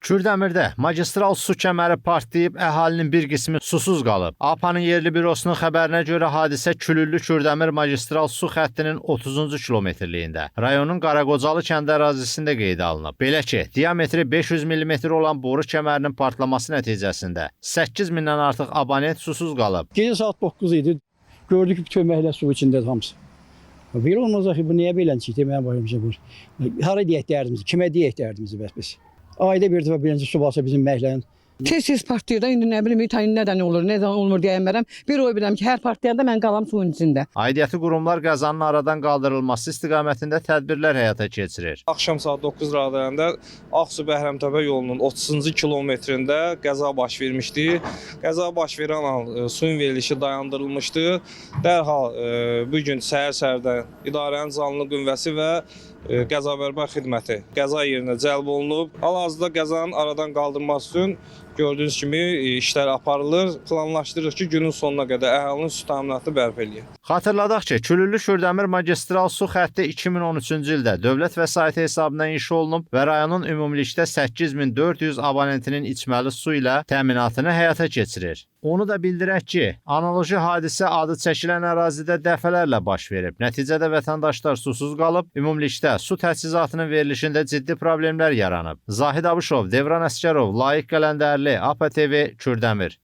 Kürdəmirdə magistral su kəməri partlayıb əhalinin bir qismi susuz qalıb. APA'nın yerli bürosunun xəbərinə görə hadisə Külüllü Kürdəmir magistral su xəttinin 30-cu kilometrliyində, rayonun Qaraqocalı kəndi ərazisində qeydə alınıb. Belə ki, diametri 500 mm olan boru kəmərinin partlaması nəticəsində 8 mindən artıq abonent susuz qalıb. Gecə saat 9 idi. Gördük ki, bütün məhəllə su içindədir hamısı. Bir olmaz axı, bu niyə belənçik deməyə başlamışıq bu. Hara deyək dərdimizi, kimə deyək dərdimizi bəs biz. Ayda bir dəfə birinci su basa bizim məhəllənin. Tez partlayır da, indi nə bilim, nədən olur, nədən olmur deyəmərəm. Bir oy biləm ki, hər partlayanda mən qalam suyun içində. Aidiyyəti qurumlar qəzanın aradan qaldırılması istiqamətində tədbirlər həyata keçirir. Axşam saat 9 radələrində Ağsu Bəhrəmtəpə yolunun 30-cu kilometrində qəza baş vermişdi. Qəza baş verən an suyun verilişi dayandırılmışdı. Dərhal bu gün səhər-səhərdən idarənin canlı qüvvəsi və qəzabərbar xidməti qəza yerinə cəlb olunub. Hal-hazırda qəzanın aradan qaldırılması üçün gördüyünüz kimi işlər aparılır. Planlaşdırırıq ki, günün sonuna qədər əhalinin su təminatını bərpa eləyək. Xatırladaq ki, Külüllü Kürdəmir magistral su xətti 2013-cü ildə dövlət vəsaiti hesabından inşa olunub və rayonun ümumilikdə 8400 abonentinin içməli su ilə təminatını həyata keçirir. Onu da bildirək ki, analoji hadisə adı çəkilən ərazidə dəfələrlə baş verib. Nəticədə vətəndaşlar susuz qalıb, ümumilikdə su təchizatının verilişində ciddi problemlər yaranıb. Zahid Abışov, Devran Əsgərov, Layiq Qələndərli, APA TV, Kürdəmir.